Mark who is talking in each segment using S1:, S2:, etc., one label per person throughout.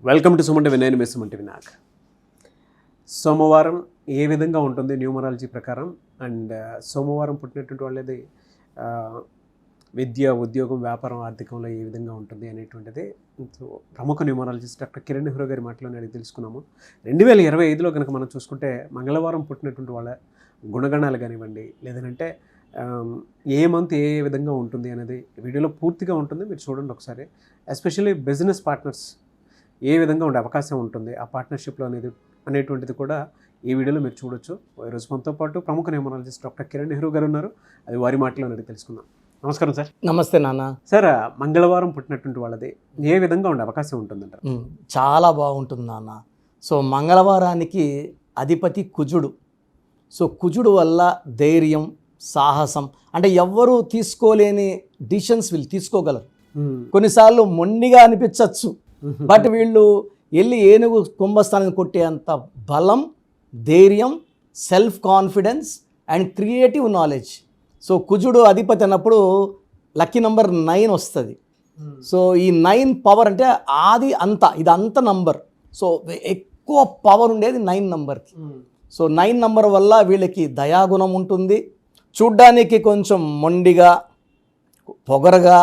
S1: Welcome to Suman TV. నేను మీ Suman TV. నాకు సోమవారం ఏ విధంగా ఉంటుంది న్యూమరాలజీ ప్రకారం, అండ్ సోమవారం పుట్టినటువంటి వాళ్ళది విద్య, ఉద్యోగం, వ్యాపారం, ఆర్థికంలో ఏ విధంగా ఉంటుంది అనేటువంటిది ప్రముఖ న్యూమరాలజిస్ట్ డాక్టర్ కిరణ్ నెహ్రూ గారి మాటలోనే అడిగి తెలుసుకున్నాము. 2025లో కనుక మనం చూసుకుంటే మంగళవారం పుట్టినటువంటి వాళ్ళ గుణగణాలు కానివ్వండి, లేదంటే ఏ మంత్ ఏ విధంగా ఉంటుంది అనేది వీడియోలో పూర్తిగా ఉంటుంది, మీరు చూడండి ఒకసారి. ఎస్పెషల్లీ బిజినెస్ పార్ట్నర్స్ ఏ విధంగా ఉండే అవకాశం ఉంటుంది ఆ పార్ట్నర్షిప్లో అనేటువంటిది కూడా ఈ వీడియోలో మీరు చూడొచ్చు. ఈరోజు మనతో పాటు ప్రముఖ న్యూమరాలజిస్ట్ డాక్టర్ కిరణ్ నెహ్రూ గారు ఉన్నారు. అది వారి మాటలో అడిగి తెలుసుకుందాం. నమస్కారం సార్.
S2: నమస్తే నాన్న.
S1: సార్, మంగళవారం పుట్టినటువంటి వాళ్ళది ఏ విధంగా ఉండే అవకాశం ఉంటుందంటారు?
S2: చాలా బాగుంటుంది నాన్న. సో మంగళవారానికి అధిపతి కుజుడు. సో కుజుడు వల్ల ధైర్యం, సాహసం, అంటే ఎవ్వరూ తీసుకోలేని డిసిషన్స్ వీళ్ళు తీసుకోగలరు. కొన్నిసార్లు మొండిగా అనిపించవచ్చు, బట్ వీళ్ళు వెళ్ళి ఏనుగు కుంభస్థానాన్ని కొట్టేంత బలం, ధైర్యం, self confidence and creative knowledge. So కుజుడు అధిపతి అన్నప్పుడు లక్కీ నెంబర్ 9 వస్తుంది. సో ఈ 9 పవర్ అంటే ఆది అంత, ఇది అంత నంబర్. సో ఎక్కువ పవర్ ఉండేది 9 నంబర్కి. సో 9 నంబర్ వల్ల వీళ్ళకి దయాగుణం ఉంటుంది. చూడ్డానికి కొంచెం మొండిగా, పొగరగా,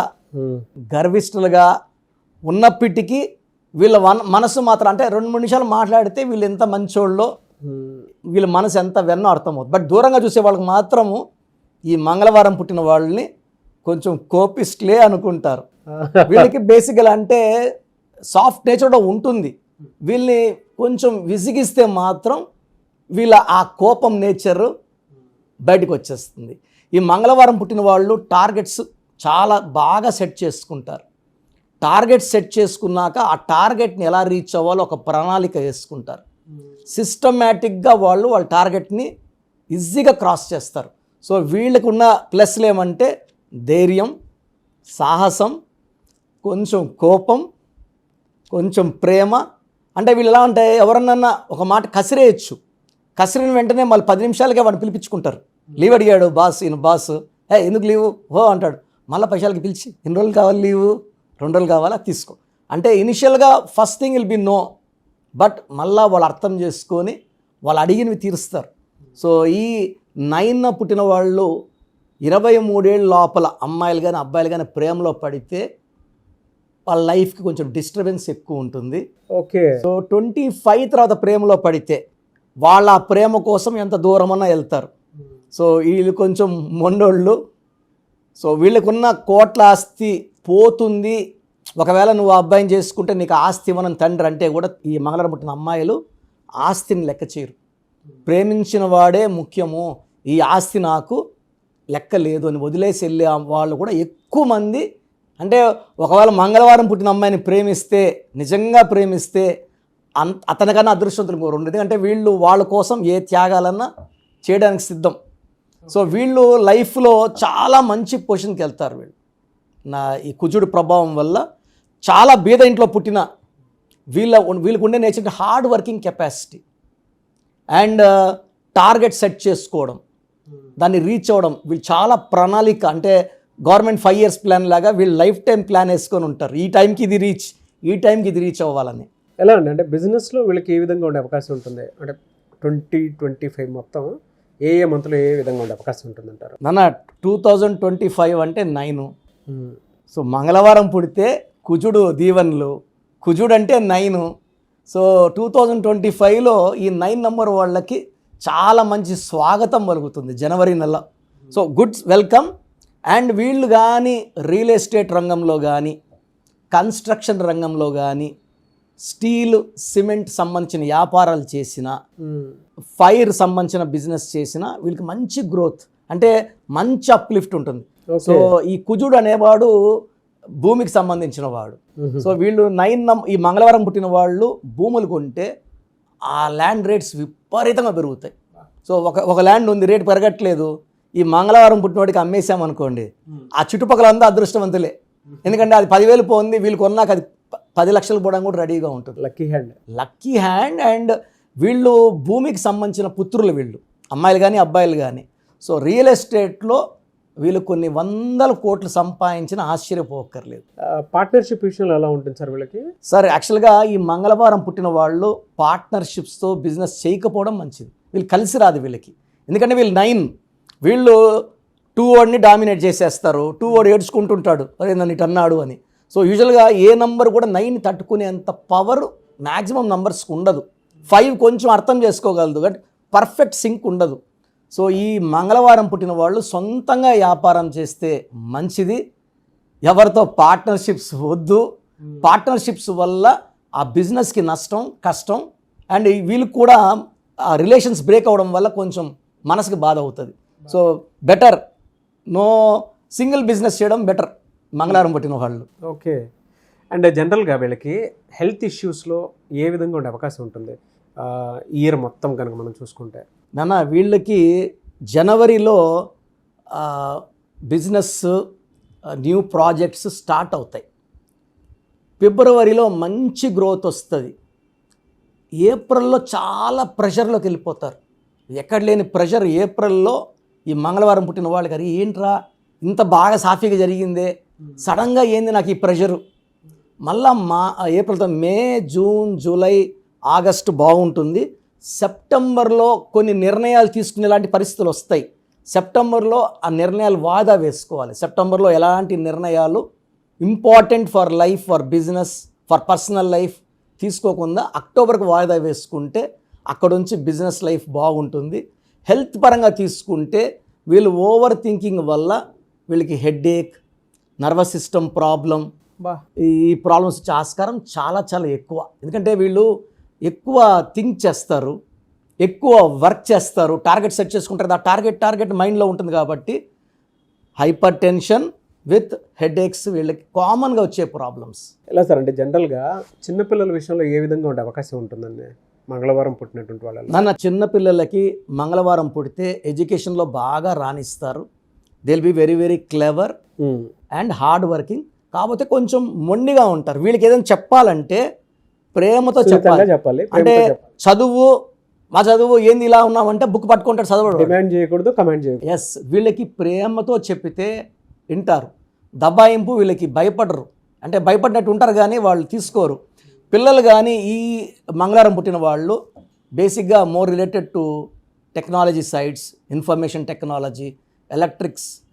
S2: గర్విష్ఠులుగా ఉన్నప్పటికీ వీళ్ళ మనసు మాత్రం, అంటే 2-3 నిమిషాలు మాట్లాడితే వీళ్ళు ఎంత మంచోళ్ళో, వీళ్ళ మనసు ఎంత వెన్నో అర్థమవుతుంది. బట్ దూరంగా చూసే వాళ్ళకి మాత్రము ఈ మంగళవారం పుట్టిన వాళ్ళని కొంచెం కోపిస్ట్లే అనుకుంటారు. వీళ్ళకి బేసికల్ అంటే సాఫ్ట్ నేచర్ కూడా ఉంటుంది. వీళ్ళని కొంచెం విసిగిస్తే మాత్రం వీళ్ళ ఆ కోపం నేచర్ బయటకు వచ్చేస్తుంది. ఈ మంగళవారం పుట్టిన వాళ్ళు టార్గెట్స్ చాలా బాగా సెట్ చేసుకుంటారు. టార్గెట్ సెట్ చేసుకున్నాక ఆ టార్గెట్ని ఎలా రీచ్ అవ్వాలో ఒక ప్రణాళిక వేసుకుంటారు. సిస్టమేటిక్గా వాళ్ళ టార్గెట్ని ఈజీగా క్రాస్ చేస్తారు. సో వీళ్ళకు ఉన్న ప్లస్లు ఏమంటే ధైర్యం, సాహసం, కొంచెం కోపం, కొంచెం ప్రేమ. అంటే వీళ్ళు ఎలా అంటే ఎవరన్నా ఒక మాట కసిరేయచ్చు, కసిరిన వెంటనే మళ్ళీ 10 నిమిషాలకే వాడిని పిలిపించుకుంటారు. లీవ్ అడిగాడు బాస్, ఈయన బాస్, ఎందుకు లీవు అంటాడు. మళ్ళీ 10 నిమిషాలకి పిలిచి ఎన్ని రోజులు కావాలి లీవు, 2 రోజులు కావాలా, తీసుకో. అంటే ఇనిషియల్గా first thing will be no, but మళ్ళీ వాళ్ళు అర్థం చేసుకొని వాళ్ళు అడిగినవి తీరుస్తారు. సో ఈ 9 పుట్టిన వాళ్ళు 23 ఏళ్ళ లోపల అమ్మాయిలు కానీ అబ్బాయిలు కానీ ప్రేమలో పడితే వాళ్ళ లైఫ్కి కొంచెం డిస్టర్బెన్స్ ఎక్కువ ఉంటుంది.
S1: ఓకే.
S2: సో 25 తర్వాత ప్రేమలో పడితే వాళ్ళ ప్రేమ కోసం ఎంత దూరమన్నా వెళ్తారు. సో వీళ్ళు కొంచెం మొండోళ్ళు. సో వీళ్ళకున్న కోట్ల ఆస్తి పోతుంది, ఒకవేళ నువ్వు ఆ అబ్బాయిని చేసుకుంటే నీకు ఆస్తి ఇవ్వనని తండ్రి అంటే కూడా ఈ మంగళవారం పుట్టిన అమ్మాయిలు ఆస్తిని లెక్క చేయరు. ప్రేమించిన వాడే ముఖ్యము, ఈ ఆస్తి నాకు లెక్క లేదు అని వదిలేసి వెళ్ళే వాళ్ళు కూడా ఎక్కువ మంది. అంటే ఒకవేళ మంగళవారం పుట్టిన అమ్మాయిని ప్రేమిస్తే, నిజంగా ప్రేమిస్తే అతనికన్నా అదృష్టవంతులు కోరు. ఎందుకంటే వీళ్ళు వాళ్ళ కోసం ఏ త్యాగాలన్నా చేయడానికి సిద్ధం. సో వీళ్ళు లైఫ్లో చాలా మంచి పొజిషన్కి వెళ్తారు. ఈ కుజుడు ప్రభావం వల్ల చాలా బీద ఇంట్లో పుట్టిన వీళ్ళకు ఉండే nature hard working capacity and target set చేసుకోవడం, దాన్ని రీచ్ అవ్వడం. వీళ్ళు చాలా ప్రణాళిక, అంటే గవర్నమెంట్ 5 years ప్లాన్ లాగా వీళ్ళు లైఫ్ టైం ప్లాన్ వేసుకొని ఉంటారు. ఈ టైంకి ఇది రీచ్, ఈ టైంకి ఇది రీచ్ అవ్వాలని.
S1: ఎలా అంటే బిజినెస్లో వీళ్ళకి ఏ విధంగా ఉండే అవకాశం ఉంటుంది? అంటే 2025 మొత్తం ఏ మంత్లో ఏ విధంగా ఉండే అవకాశం ఉంటుందంటారు?
S2: నాన్న 2025 అంటే 9. సో మంగళవారం పుడితే కుజుడు దీవెనలు, కుజుడు అంటే 9. సో 2025లో ఈ 9 నంబర్ వాళ్ళకి చాలా మంచి స్వాగతం పలుకుతుంది జనవరి నెల. So good welcome. అండ్ వీళ్ళు కానీ రియల్ ఎస్టేట్ రంగంలో కానీ, కన్స్ట్రక్షన్ రంగంలో కానీ, స్టీల్, సిమెంట్ సంబంధించిన వ్యాపారాలు చేసిన, ఫైర్ సంబంధించిన బిజినెస్ చేసిన వీళ్ళకి మంచి గ్రోత్, అంటే మంచి అప్లిఫ్ట్ ఉంటుంది. సో ఈ కుజుడు అనేవాడు భూమికి సంబంధించిన వాడు. సో వీళ్ళు ఈ మంగళవారం పుట్టిన వాళ్ళు భూములు కొంటే ఆ ల్యాండ్ రేట్స్ విపరీతంగా పెరుగుతాయి. సో ఒక ల్యాండ్ ఉంది, రేటు పెరగట్లేదు, ఈ మంగళవారం పుట్టిన వాడికి అమ్మేసామనుకోండి, ఆ చుట్టుపక్కల అంతా అదృష్టవంతులే. ఎందుకంటే అది 10,000 పోయింది, వీళ్ళు కొన్నాక అది 10 లక్షలు పోవడం కూడా రెడీగా ఉంటుంది. Lucky hand. అండ్ వీళ్ళు భూమికి సంబంధించిన పుత్రులు, వీళ్ళు అమ్మాయిలు కానీ అబ్బాయిలు కానీ. సో రియల్ ఎస్టేట్లో వీళ్ళు కొన్ని వందల కోట్లు సంపాదించిన ఆశ్చర్యపోక్కర్లేదు.
S1: పార్ట్నర్షిప్ విషయంలో ఎలా ఉంటుంది సార్ వీళ్ళకి?
S2: సార్ యాక్చువల్గా ఈ మంగళవారం పుట్టిన వాళ్ళు పార్ట్నర్షిప్స్తో బిజినెస్ చేయకపోవడం మంచిది. వీళ్ళు కలిసి రాదు వీళ్ళకి. ఎందుకంటే వీళ్ళు 9, వీళ్ళు 2 వాడిని డామినేట్ చేసేస్తారు. 2 వాడు ఏడ్చుకుంటుంటాడు, అరే నన్ను ఇటు అన్నాడు అని. సో యూజువల్గా ఏ నంబర్ కూడా 9 తట్టుకునేంత పవర్ మ్యాక్సిమం నంబర్స్కి ఉండదు. 5 కొంచెం అర్థం చేసుకోగలదు, బట్ పర్ఫెక్ట్ సింక్ ఉండదు. సో ఈ మంగళవారం పుట్టిన వాళ్ళు సొంతంగా వ్యాపారం చేస్తే మంచిది. ఎవరితో పార్ట్నర్షిప్స్ వద్దు. పార్ట్నర్షిప్స్ వల్ల ఆ బిజినెస్కి నష్టం, కష్టం. అండ్ వీళ్ళు కూడా ఆ రిలేషన్స్ బ్రేక్ అవ్వడం వల్ల కొంచెం మనసుకి బాధ అవుతుంది. So better no single business చేయడం బెటర్ మంగళవారం పుట్టిన వాళ్ళు.
S1: ఓకే. అండ్ జనరల్గా వీళ్ళకి హెల్త్ ఇష్యూస్లో ఏ విధంగా ఉండే అవకాశం ఉంటుంది ఇయర్ మొత్తం కనుక మనం చూసుకుంటే?
S2: నాన్న వీళ్ళకి జనవరిలో బిజినెస్ న్యూ ప్రాజెక్ట్స్ స్టార్ట్ అవుతాయి. ఫిబ్రవరిలో మంచి గ్రోత్ వస్తుంది. ఏప్రిల్లో చాలా ప్రెషర్లోకి వెళ్ళిపోతారు. ఎక్కడ లేని ప్రెషర్ ఏప్రిల్లో ఈ మంగళవారం పుట్టిన వాళ్ళకి, అది ఏంట్రా ఇంత బాగా సాఫీగా జరిగిందే, సడన్గా ఏంది నాకు ఈ ప్రెషరు. మళ్ళా ఏప్రిల్తో మే, జూన్, జూలై, ఆగస్టు బాగుంటుంది. సెప్టెంబర్లో కొన్ని నిర్ణయాలు తీసుకునేలాంటి పరిస్థితులు వస్తాయి. సెప్టెంబర్లో ఆ నిర్ణయాలు వాయిదా వేసుకోవాలి. సెప్టెంబర్లో ఎలాంటి నిర్ణయాలు important for life, for business, for personal life తీసుకోకుండా అక్టోబర్కి వాయిదా వేసుకుంటే అక్కడ నుంచి బిజినెస్ లైఫ్ బాగుంటుంది. హెల్త్ పరంగా తీసుకుంటే వీళ్ళు ఓవర్ థింకింగ్ వల్ల వీళ్ళకి హెడేక్, నర్వస్ సిస్టమ్ ప్రాబ్లం, ఈ ప్రాబ్లమ్స్ వచ్చే ఆస్కారం చాలా చాలా ఎక్కువ. ఎందుకంటే వీళ్ళు ఎక్కువ థింక్ చేస్తారు, ఎక్కువ వర్క్ చేస్తారు, టార్గెట్ సెట్ చేసుకుంటారు. ఆ టార్గెట్ మైండ్లో ఉంటుంది కాబట్టి హైపర్ టెన్షన్ విత్ హెడేక్స్ వీళ్ళకి కామన్గా వచ్చే ప్రాబ్లమ్స్.
S1: ఎలా సార్ అంటే జనరల్గా చిన్నపిల్లల విషయంలో ఏ విధంగా ఉండే అవకాశం ఉంటుందండి మంగళవారం పుట్టినటువంటి వాళ్ళు?
S2: నాన్న చిన్నపిల్లలకి మంగళవారం పుడితే ఎడ్యుకేషన్లో బాగా రాణిస్తారు. They will be very very clever and hard working. కాకపోతే కొంచెం మొండిగా ఉంటారు. వీళ్ళకి ఏదైనా చెప్పాలంటే ప్రేమతో చెప్పాలి. అంటే మా చదువు ఏంది ఇలా ఉన్నామంటే బుక్ పట్టుకుంటాడు, చదవడు.
S1: డిమాండ్ చేయకూడదు, కమాండ్ చేయకూడదు.
S2: ఎస్, వీళ్ళకి ప్రేమతో చెప్పితే వింటారు. దబాయింపు వీళ్ళకి భయపడరు. అంటే భయపడినట్టు ఉంటారు కానీ వాళ్ళు తీసుకోరు. పిల్లలు కానీ ఈ మంగళవారం పుట్టిన వాళ్ళు బేసిక్గా more related to technology sides, information technology,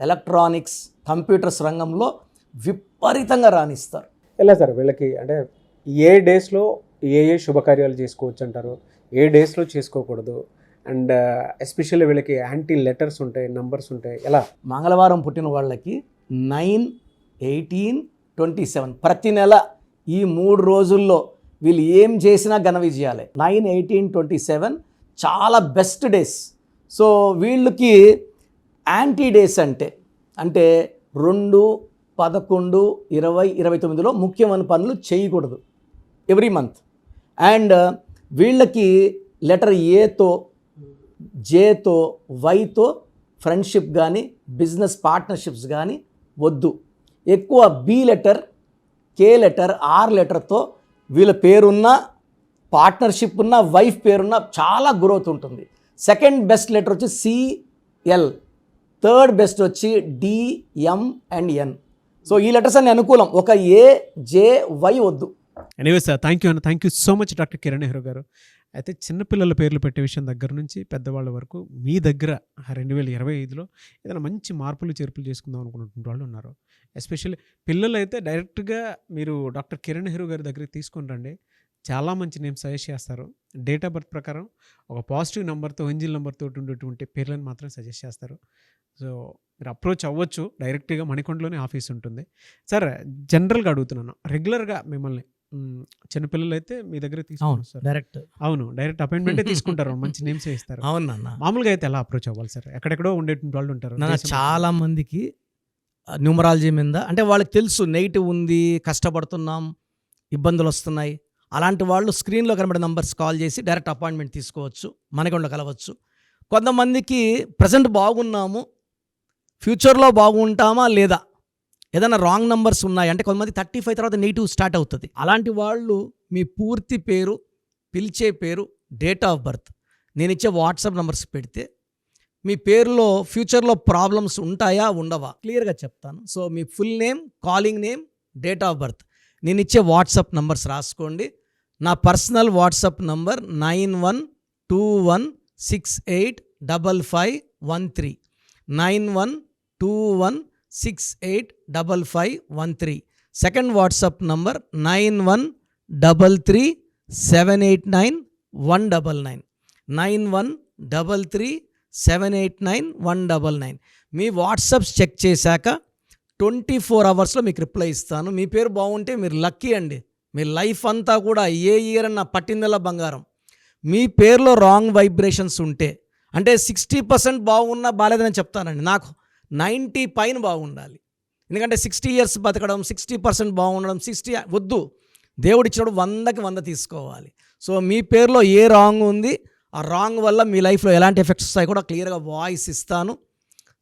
S2: electronics, computers రంగంలో విపరీతంగా రాణిస్తారు.
S1: ఎలా సార్ వీళ్ళకి అంటే ఏ డేస్లో ఏ శుభకార్యాలు చేసుకోవచ్చు అంటారు, ఏ డేస్లో చేసుకోకూడదు? అండ్ ఎస్పెషల్లీ వీళ్ళకి యాంటీ లెటర్స్ ఉంటాయి, నంబర్స్ ఉంటాయి, ఎలా?
S2: మంగళవారం పుట్టిన వాళ్ళకి 9, 18, 27 ప్రతి నెల ఈ 3 రోజుల్లో వీళ్ళు ఏం చేసినా ఘన విజయాలే. 9, 18, 27 చాలా బెస్ట్ డేస్. సో వీళ్ళకి యాంటీ డేస్ అంటే 2, 11, 20, 29లో ముఖ్యమైన పనులు చేయకూడదు ఎవ్రీ మంత్. అండ్ వీళ్ళకి లెటర్ ఏతో, జేతో, వైతో ఫ్రెండ్షిప్ కానీ బిజినెస్ పార్ట్నర్షిప్స్ కానీ వద్దు. ఎక్కువ B letter, K letter, R లెటర్తో వీళ్ళ పేరున్న పార్ట్నర్షిప్ ఉన్న, వైఫ్ పేరున్న చాలా గ్రోత్ ఉంటుంది. సెకండ్ బెస్ట్ లెటర్ వచ్చి సిఎల్, థర్డ్ బెస్ట్ వచ్చి డిఎం అండ్ ఎన్. సో ఈ లెటర్స్ అన్ని అనుకూలం. ఒక ఏ, జే, వై వద్దు.
S1: Anyway sir, thank you so much doctor Kiran Nehru గారు. అయితే చిన్నపిల్లల పేర్లు పెట్టే విషయం దగ్గర నుంచి పెద్దవాళ్ళ వరకు మీ దగ్గర 2025లో ఏదైనా మంచి మార్పులు చేర్పులు చేసుకుందాం అనుకున్నటువంటి వాళ్ళు ఉన్నారు. ఎస్పెషల్లీ పిల్లలు అయితే డైరెక్ట్గా మీరు డాక్టర్ కిరణ్ నెహ్రూ గారి దగ్గరికి తీసుకొని రండి. చాలా మంచి నేమ్ సజెస్ట్ చేస్తారు. డేట్ ఆఫ్ బర్త్ ప్రకారం ఒక పాజిటివ్ నెంబర్తో, ఎంజిల్ నెంబర్తో ఉండేటువంటి పేర్లను మాత్రం సజెస్ట్ చేస్తారు. సో మీరు అప్రోచ్ అవ్వచ్చు. డైరెక్ట్గా మణికొండలోనే ఆఫీస్ ఉంటుంది. సార్ జనరల్గా అడుగుతున్నాను, రెగ్యులర్గా మిమ్మల్ని చిన్నపిల్లలు అయితే మీ దగ్గర తీసుకుంటారు సార్? డైరెక్ట్ అపాయింట్మెంటే తీసుకుంటారు, మంచి నేమ్స్ ఇస్తారు.
S2: అవునన్నా.
S1: మామూలుగా అయితే ఎలా అప్రోచ్ అవ్వాలి సార్? ఎక్కడెక్కడో ఉండేటువంటి వాళ్ళు ఉంటారు.
S2: చాలా మందికి న్యూమరాలజీ మీద అంటే వాళ్ళకి తెలుసు నెగిటివ్ ఉంది, కష్టపడుతున్నాం, ఇబ్బందులు వస్తున్నాయి. అలాంటి వాళ్ళు స్క్రీన్లో కనబడే నంబర్స్ కాల్ చేసి డైరెక్ట్ అపాయింట్మెంట్ తీసుకోవచ్చు, మనకొండ కలవచ్చు. కొంతమందికి ప్రజెంట్ బాగున్నాము, ఫ్యూచర్లో బాగుంటామా లేదా, ఏదైనా రాంగ్ నంబర్స్ ఉన్నాయి అంటే కొంతమంది 35 తర్వాత నెగిటివ్ స్టార్ట్ అవుతుంది. అలాంటి వాళ్ళు మీ పూర్తి పేరు, పిలిచే పేరు, డేట్ ఆఫ్ బర్త్ నేను ఇచ్చే వాట్సాప్ నంబర్స్ పెడితే మీ పేరులో ఫ్యూచర్లో ప్రాబ్లమ్స్ ఉంటాయా ఉండవా క్లియర్గా చెప్తాను. So me full name, calling name, date of birth, నేను ఇచ్చే వాట్సాప్ నంబర్స్ రాసుకోండి. నా personal WhatsApp number 9121685513, 9121685513. Second WhatsApp number 9133789199, 9133789199. మీ వాట్సాప్స్ చెక్ చేశాక 24 అవర్స్లో మీకు రిప్లై ఇస్తాను. మీ పేరు బాగుంటే మీరు లక్కీ అండి. మీ లైఫ్ అంతా కూడా ఏ ఇయర్ అన్న పట్టిందల్లా బంగారం. మీ పేరులో రాంగ్ వైబ్రేషన్స్ ఉంటే, అంటే 60% బాగున్నా బాగాలేదని చెప్తానండి. నాకు 90 పైన బాగుండాలి. ఎందుకంటే 60 ఇయర్స్ బతకడం, 60% బాగుండడం, 60 వద్దు. దేవుడు ఇచ్చినప్పుడు 100కి 100 తీసుకోవాలి. సో మీ పేరులో ఏ రాంగ్ ఉంది, ఆ రాంగ్ వల్ల మీ లైఫ్లో ఎలాంటి ఎఫెక్ట్స్ వస్తాయి కూడా క్లియర్గా వాయిస్ ఇస్తాను.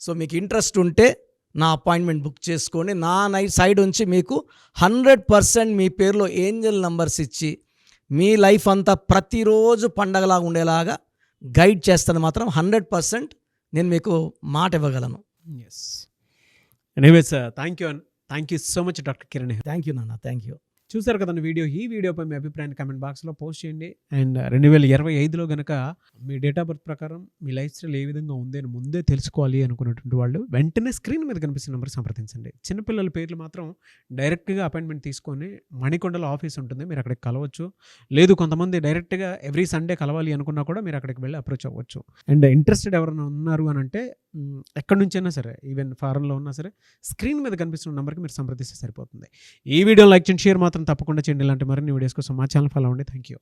S2: సో మీకు ఇంట్రెస్ట్ ఉంటే నా అపాయింట్మెంట్ బుక్ చేసుకోండి. నా సైడ్ నుంచి మీకు 100% మీ పేరులో ఏంజల్ నంబర్స్ ఇచ్చి మీ లైఫ్ అంతా ప్రతిరోజు పండగలాగా ఉండేలాగా గైడ్ చేస్తాను. మాత్రం 100% నేను మీకు మాట ఇవ్వగలను.
S1: Yes, anyways thank you so much doctor Kiran.
S2: Thank you నాన్న, థ్యాంక్ యూ.
S1: చూసారు కదండి వీడియో. ఈ వీడియోపై మీ అభిప్రాయాన్ని కామెంట్ బాక్స్లో పోస్ట్ చేయండి. అండ్ 2025లో కనుక మీ డేట్ ఆఫ్ బర్త్ ప్రకారం మీ లైఫ్ స్టైల్ ఏ విధంగా ఉంది అని ముందే తెలుసుకోవాలి అనుకున్నటువంటి వాళ్ళు వెంటనే స్క్రీన్ మీద కనిపిస్తున్న నెంబర్ సంప్రదించండి. చిన్నపిల్లల పేర్లు మాత్రం డైరెక్ట్గా అపాయింట్మెంట్ తీసుకొని మణికొండలో ఆఫీస్ ఉంటుంది, మీరు అక్కడికి కలవచ్చు. లేదు కొంతమంది డైరెక్ట్గా ఎవ్రీ సండే కలవాలి అనుకున్నా కూడా మీరు అక్కడికి వెళ్ళి అప్రోచ్ అవ్వచ్చు. అండ్ ఇంట్రెస్టెడ్ ఎవరైనా ఉన్నారు అని అంటే ఎక్కడి నుంచైనా సరే, ఈవెన్ ఫారెన్లో ఉన్నా సరే, స్క్రీన్ మీద కనిపిస్తున్న నెంబర్కి మీరు సంప్రదిస్తే సరిపోతుంది. ఈ వీడియో లైక్ చేయండి, షేర్ మాత్రం తప్పకుండా చేయండి. ఇలాంటి మరిన్ని వీడియోస్ కోసం మా ఛానల్ ఫాలో అవ్వండి. Thank you.